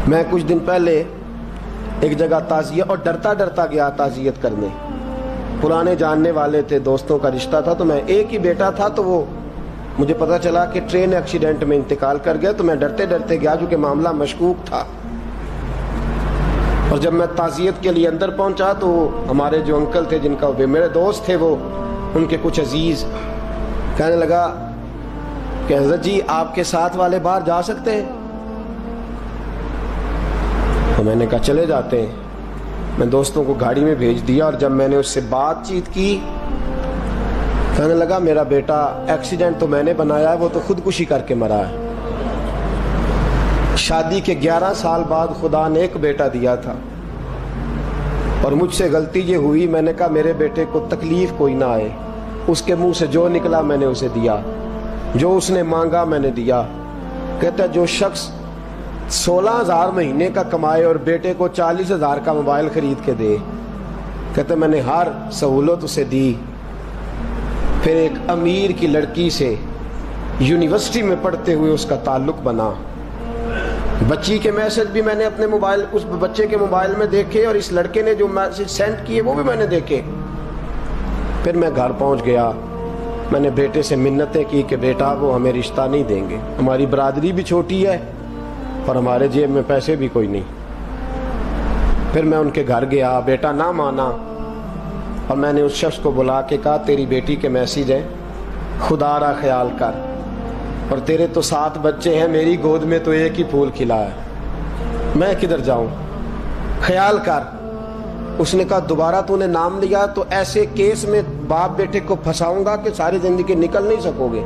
میں کچھ دن پہلے ایک جگہ تعزیت اور ڈرتا ڈرتا گیا تعزیت کرنے. پرانے جاننے والے تھے, دوستوں کا رشتہ تھا, تو میں ایک ہی بیٹا تھا, تو وہ مجھے پتا چلا کہ ٹرین ایکسیڈنٹ میں انتقال کر گیا. تو میں ڈرتے ڈرتے گیا کیونکہ معاملہ مشکوک تھا. اور جب میں تعزیت کے لیے اندر پہنچا تو ہمارے جو انکل تھے, جن کا میرے دوست تھے, وہ ان کے کچھ عزیز کہنے لگا کہ حضرت جی آپ کے ساتھ والے باہر جا سکتے ہیں؟ تو میں نے کہا چلے جاتے ہیں. میں دوستوں کو گاڑی میں بھیج دیا, اور جب میں نے اس سے بات چیت کی, کہنے لگا میرا بیٹا ایکسیڈنٹ تو میں نے بنایا ہے, وہ تو خودکشی کر کے مرا ہے. شادی کے 11 سال بعد خدا نے ایک بیٹا دیا تھا, اور مجھ سے غلطی یہ ہوئی, میں نے کہا میرے بیٹے کو تکلیف کوئی نہ آئے. اس کے منہ سے جو نکلا میں نے اسے دیا, جو اس نے مانگا میں نے دیا. کہتا ہے جو شخص 16,000 مہینے کا کمائے اور بیٹے کو 40,000 کا موبائل خرید کے دے, کہتا ہے میں نے ہر سہولت اسے دی. پھر ایک امیر کی لڑکی سے یونیورسٹی میں پڑھتے ہوئے اس کا تعلق بنا. بچی کے میسج بھی میں نے اپنے موبائل, اس بچے کے موبائل میں دیکھے, اور اس لڑکے نے جو میسج سینڈ کیے وہ بھی میں نے دیکھے. پھر میں گھر پہنچ گیا, میں نے بیٹے سے منتیں کی کہ بیٹا وہ ہمیں رشتہ نہیں دیں گے, ہماری برادری بھی چھوٹی ہے اور ہمارے جیب میں پیسے بھی کوئی نہیں. پھر میں ان کے گھر گیا, بیٹا نہ مانا, اور میں نے اس شخص کو بلا کے کہا تیری بیٹی کے میسیج ہیں, خدا را خیال کر, اور تیرے تو 7 بچے ہیں, میری گود میں تو ایک ہی پھول کھلا ہے, میں کدھر جاؤں, خیال کر. اس نے کہا دوبارہ تو نے نام لیا تو ایسے کیس میں باپ بیٹے کو پھنساؤں گا کہ ساری زندگی نکل نہیں سکو گے.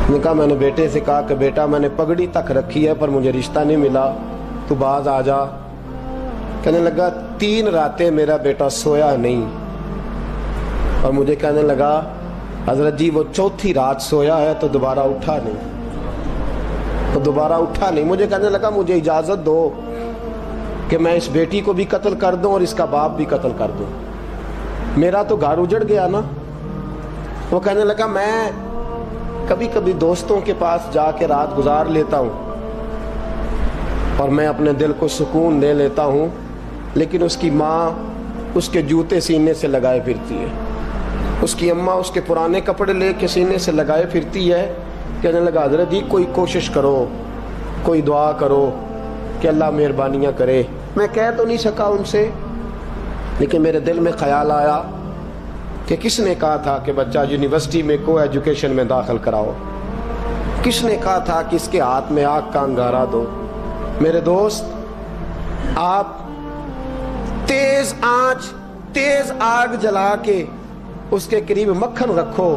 نے کہا میں نے بیٹے سے کہا کہ بیٹا میں نے پگڑی تک رکھی ہے پر مجھے رشتہ نہیں ملا, تو باز آ جا. کہنے لگا 3 راتیں میرا بیٹا سویا نہیں, اور مجھے کہنے لگا حضرت جی وہ 4تھی رات سویا ہے تو دوبارہ اٹھا نہیں. مجھے کہنے لگا مجھے اجازت دو کہ میں اس بیٹی کو بھی قتل کر دوں اور اس کا باپ بھی قتل کر دوں, میرا تو گھر اجڑ گیا نا. وہ کہنے لگا میں کبھی کبھی دوستوں کے پاس جا کے رات گزار لیتا ہوں اور میں اپنے دل کو سکون دے لیتا ہوں, لیکن اس کی ماں اس کے جوتے سینے سے لگائے پھرتی ہے, اس کی اماں اس کے پرانے کپڑے لے کے سینے سے لگائے پھرتی ہے. کہنے لگا حضرت جی کوئی کوشش کرو, کوئی دعا کرو کہ اللہ مہربانیاں کرے. میں کہہ تو نہیں سکا ان سے, لیکن میرے دل میں خیال آیا کہ کس نے کہا تھا کہ بچہ یونیورسٹی میں کو ایجوکیشن میں داخل کراؤ, کس نے کہا تھا کہ اس کے ہاتھ میں آگ کا انگارہ دو. میرے دوست, آپ تیز آنچ تیز آگ جلا کے اس کے قریب مکھن رکھو,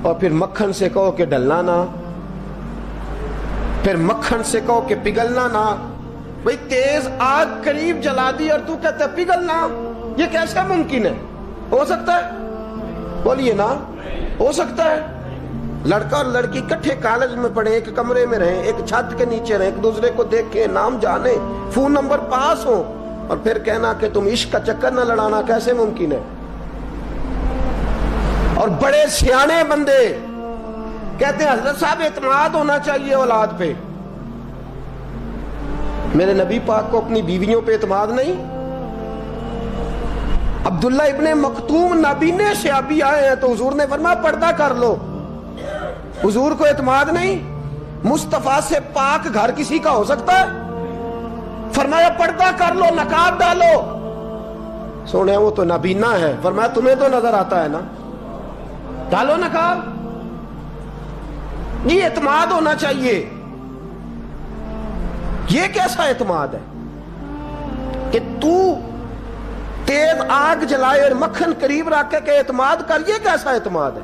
اور پھر مکھن سے کہو کہ ڈلنا نہ, پھر مکھن سے کہو کہ پگھلنا نہ. بھئی تیز آگ قریب جلا دی اور تو کہتا ہے پگھلنا, یہ کیسا ممکن ہے؟ ہو سکتا ہے؟ بولیے نا, ہو سکتا ہے؟ لڑکا اور لڑکی کٹھے کالج میں پڑھیں, ایک کمرے میں رہیں, ایک چھت کے نیچے رہیں, ایک دوسرے کو دیکھیں, نام جانیں, فون نمبر پاس ہو, اور پھر کہنا کہ تم عشق کا چکر نہ لڑانا, کیسے ممکن ہے؟ اور بڑے سیانے بندے کہتے ہیں حضرت صاحب اعتماد ہونا چاہیے اولاد پہ. میرے نبی پاک کو اپنی بیویوں پہ اعتماد نہیں؟ عبداللہ ابن مکتوم نابینے سے ابھی آئے ہیں تو حضور نے فرمایا پردہ کر لو. حضور کو اعتماد نہیں؟ مصطفیٰ سے پاک گھر کسی کا ہو سکتا ہے؟ فرمایا پردہ کر لو, نقاب ڈالو. سونے وہ تو نابینا ہے, فرمایا تمہیں تو نظر آتا ہے نا, ڈالو نقاب. یہ اعتماد ہونا چاہیے. یہ کیسا اعتماد ہے کہ تو تیز آگ جلائے اور مکھن قریب رکھ کے اعتماد کر, یہ کیسا اعتماد ہے؟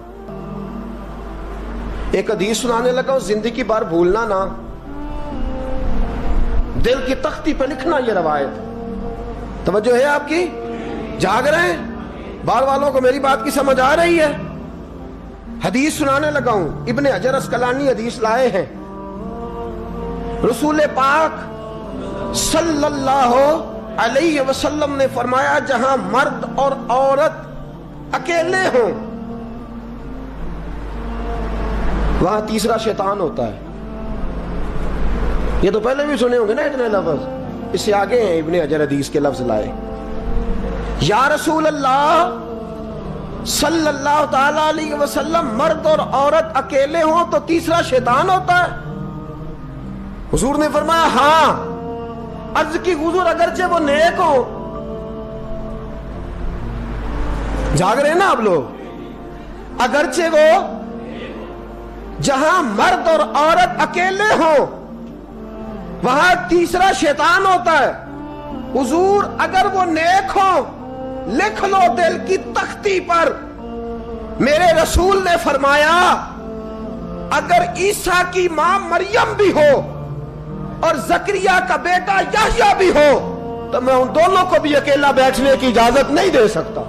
ایک حدیث سنانے لگا ہوں, زندگی بھر بھولنا نہ, دل کی تختی پہ لکھنا یہ روایت. توجہ ہے آپ کی؟ جاگ رہے ہیں؟ باہر والوں کو میری بات کی سمجھ آ رہی ہے؟ حدیث سنانے لگا ہوں, ابن حجر اسقلانی حدیث لائے ہیں. رسول پاک صلی اللہ علیہ وسلم نے فرمایا جہاں مرد اور عورت اکیلے ہوں وہاں تیسرا شیطان ہوتا ہے. یہ تو پہلے بھی سنے ہوں گے نا اتنے لفظ. اس سے آگے ہیں ابن حجر حدیث کے لفظ لائے. یا رسول اللہ صلی اللہ تعالی علیہ وسلم، مرد اور عورت اکیلے ہوں تو تیسرا شیطان ہوتا ہے؟ حضور نے فرمایا ہاں. عرض کی حضور اگرچہ وہ نیک ہو. جاگ رہے ہیں نا آپ لوگ؟ اگرچہ وہ جہاں مرد اور عورت اکیلے ہوں وہاں تیسرا شیطان ہوتا ہے. حضور اگر وہ نیک ہو لکھ لو دل کی تختی پر. میرے رسول نے فرمایا اگر عیسیٰ کی ماں مریم بھی ہو اور زکریا کا بیٹا یحییٰ بھی ہو تو میں ان دونوں کو بھی اکیلا بیٹھنے کی اجازت نہیں دے سکتا.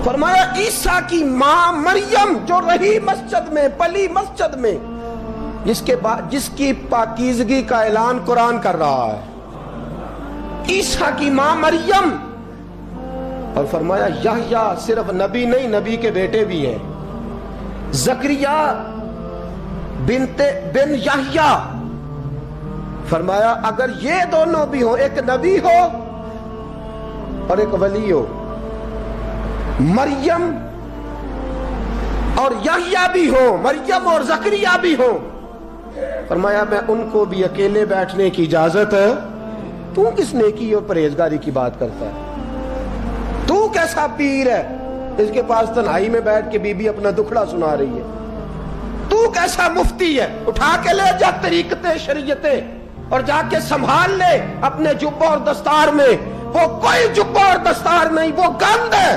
فرمایا عیسیٰ کی ماں مریم جو رہی مسجد میں، پلی مسجد میں، جس کی پاکیزگی کا اعلان قرآن کر رہا ہے، عیسیٰ کی ماں مریم. اور فرمایا یحییٰ صرف نبی نہیں، نبی کے بیٹے بھی ہیں. زکریا بن یحییٰ. فرمایا اگر یہ دونوں بھی ہوں، ایک نبی ہو اور ایک ولی ہو، مریم اور یحییٰ بھی ہو، مریم اور زکریا بھی ہو، فرمایا میں ان کو بھی اکیلے بیٹھنے کی اجازت ہے. تو کس نیکی اور پرہیزگاری کی بات کرتا ہے؟ تو کیسا پیر ہے اس کے پاس تنہائی میں بیٹھ کے بی بی اپنا دکھڑا سنا رہی ہے؟ تو کیسا مفتی ہے؟ اٹھا کے لے جا طریقتیں شریعتیں اور جا کے سنبھال لے اپنے جبہ اور دستار میں. وہ کوئی جبہ اور دستار نہیں، وہ گند ہے.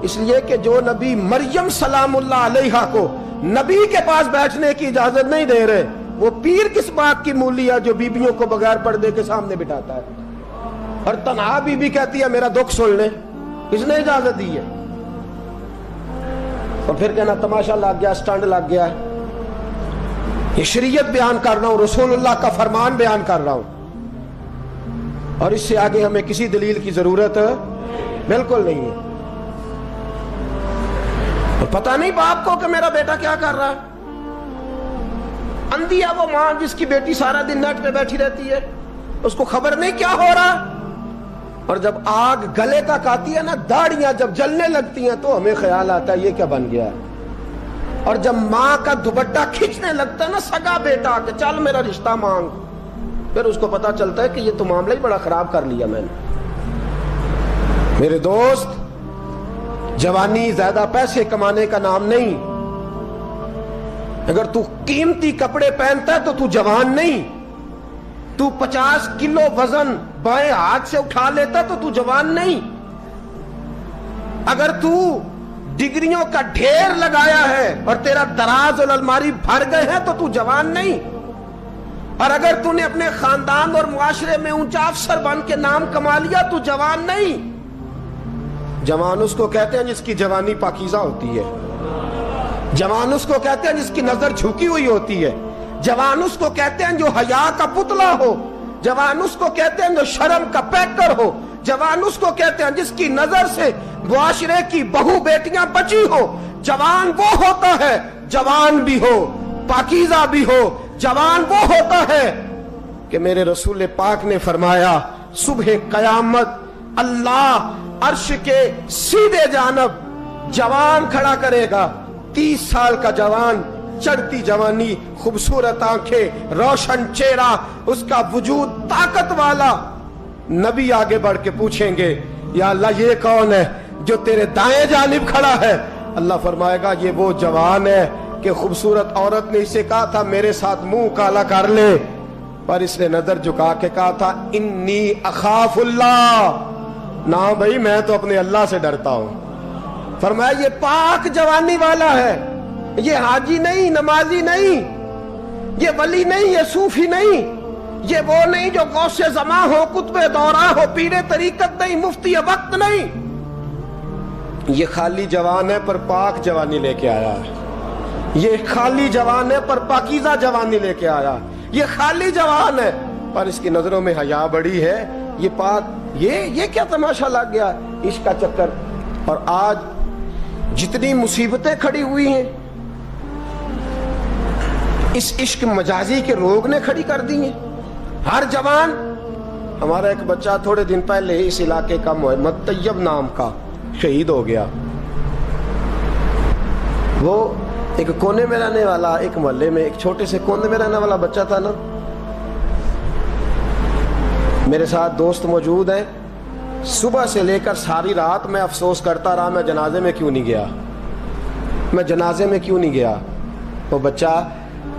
اس لیے کہ جو نبی مریم سلام اللہ علیہا کو نبی کے پاس بیٹھنے کی اجازت نہیں دے رہے، وہ پیر کس بات کی مولی ہے جو بیبیوں کو بغیر پردے کے سامنے بٹھاتا ہے؟ اور تنہا بی بی کہتی ہے میرا دکھ سن لے. کس نے اجازت دی ہے؟ اور پھر کہنا تماشا لگ گیا، سٹنڈ لگ گیا. یہ شریعت بیان کر رہا ہوں، رسول اللہ کا فرمان بیان کر رہا ہوں، اور اس سے آگے ہمیں کسی دلیل کی ضرورت بالکل نہیں ہے. اور پتہ نہیں باپ کو کہ میرا بیٹا کیا کر رہا ہے. اندھی ہے وہ ماں جس کی بیٹی سارا دن نیٹ پہ بیٹھی رہتی ہے، اس کو خبر نہیں کیا ہو رہا. اور جب آگ گلے تک آتی ہے نا، داڑیاں جب جلنے لگتی ہیں تو ہمیں خیال آتا ہے یہ کیا بن گیا ہے. اور جب ماں کا دوپٹہ کھینچنے لگتا ہے نا سگا بیٹا کہ چل میرا رشتہ مانگ، پھر اس کو پتا چلتا ہے کہ یہ تو معاملہ ہی بڑا خراب کر لیا میں نے. میرے دوست، جوانی زیادہ پیسے کمانے کا نام نہیں. اگر تو قیمتی کپڑے پہنتا ہے تو تو جوان نہیں. تو 50 کلو وزن بائیں ہاتھ سے اٹھا لیتا تو تو جوان نہیں. اگر تو ڈگریوں کا ڈھیر لگایا ہے اور تیرا دراز اور الماری بھر گئے ہیں تو تو جوان نہیں. اور اگر تو نے اپنے خاندان اور معاشرے میں اونچا افسر بن کے نام کما لیا تو جوان نہیں. جوان اس کو کہتے ہیں جس کی جوانی پاکیزہ ہوتی ہے. جوان اس کو کہتے ہیں جس کی نظر جھکی ہوئی ہوتی ہے. جوان اس کو کہتے ہیں جو حیا کا پتلا ہو. جوان اس کو کہتے ہیں جو شرم کا پیکر ہو. جوان اس کو کہتے ہیں جس کی نظر سے معاشرے کی بہو بیٹیاں بچی ہو. جوان وہ ہوتا ہے، جوان بھی ہو پاکیزہ بھی ہو، جوان وہ ہوتا ہے کہ میرے رسول پاک نے فرمایا صبح قیامت اللہ عرش کے سیدھے جانب جوان کھڑا کرے گا. 30 سال کا جوان، چڑھتی جوانی، خوبصورت آنکھیں، روشن چہرہ، اس کا وجود طاقت والا. نبی آگے بڑھ کے پوچھیں گے یا اللہ یہ کون ہے جو تیرے دائیں جانب کھڑا ہے؟ اللہ فرمائے گا یہ وہ جوان ہے کہ خوبصورت عورت نے اسے کہا تھا میرے ساتھ منہ کالا کر لے، پر اس نے نظر جھکا کے کہا تھا انی اخاف اللہ. نہ بھائی میں تو اپنے اللہ سے ڈرتا ہوں. فرمایا یہ پاک جوانی والا ہے، یہ حاجی نہیں، نمازی نہیں، یہ ولی نہیں، یہ صوفی نہیں، یہ وہ نہیں جو غوث زماں ہو، قطب دورہ ہو، پیر طریقت نہیں، مفتی وقت نہیں. یہ خالی جوان ہے پر پاک جوانی لے کے آیا ہے. یہ خالی جوان ہے پر پاکیزہ جوانی لے کے آیا. یہ خالی جوان ہے پر اس کی نظروں میں حیا بڑی ہے. یہ پاک، یہ کیا تماشا لگ گیا عشق کا چکر. اور آج جتنی مصیبتیں کھڑی ہوئی ہیں اس عشق مجازی کے روگ نے کھڑی کر دی ہیں. ہر جوان. ہمارا ایک بچہ تھوڑے دن پہلے اس علاقے کا محمد طیب نام کا شہید ہو گیا. وہ ایک کونے میں رہنے والا, ایک محلے میں ایک چھوٹے سے کونے میں رہنے والا بچہ تھا نا. میرے ساتھ دوست موجود ہیں. صبح سے لے کر ساری رات میں افسوس کرتا رہا میں جنازے میں کیوں نہیں گیا, میں جنازے میں کیوں نہیں گیا. وہ بچہ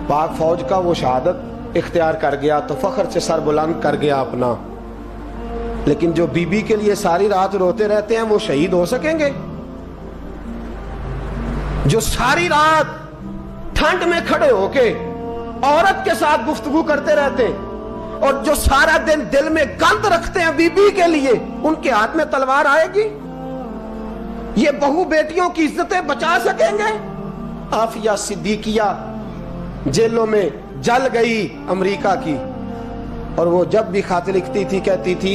پاک فوج کا وہ شہادت اختیار کر گیا تو فخر سے سر بلند کر گیا اپنا. لیکن جو بی بی کے لیے ساری رات روتے رہتے ہیں وہ شہید ہو سکیں گے؟ جو ساری رات ٹھنڈ میں کھڑے ہو کے عورت کے ساتھ گفتگو کرتے رہتے ہیں اور جو سارا دن دل میں گند رکھتے ہیں بی بی کے لیے, ان کے ہاتھ میں تلوار آئے گی؟ یہ بہو بیٹیوں کی عزتیں بچا سکیں گے؟ عافیہ صدیقیہ جیلوں میں جل گئی امریکہ کی, اور وہ جب بھی خط لکھتی تھی کہتی تھی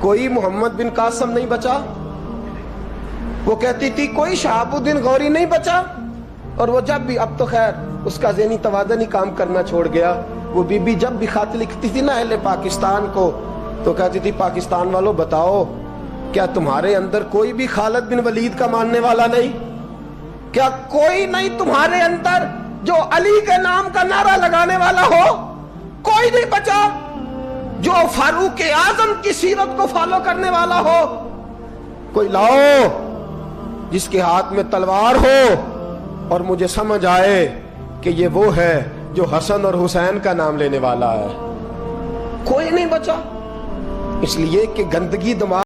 کوئی محمد بن قاسم نہیں بچا, وہ کہتی تھی کوئی شہاب الدین غوری نہیں بچا. اور وہ جب بھی, اب تو خیر اس کا ذہنی توازن ہی کام کرنا چھوڑ گیا, وہ بی بی جب بھی خط لکھتی تھی نا اہل پاکستان کو تو کہتی تھی پاکستان والوں بتاؤ کیا تمہارے اندر کوئی بھی خالد بن ولید کا ماننے والا نہیں؟ کیا کوئی نہیں تمہارے اندر جو علی کے نام کا نعرہ لگانے والا ہو؟ کوئی نہیں بچا جو فاروق اعظم کی سیرت کو فالو کرنے والا ہو. کوئی لاؤ جس کے ہاتھ میں تلوار ہو اور مجھے سمجھ آئے کہ یہ وہ ہے جو حسن اور حسین کا نام لینے والا ہے. کوئی نہیں بچا, اس لیے کہ گندگی دماغ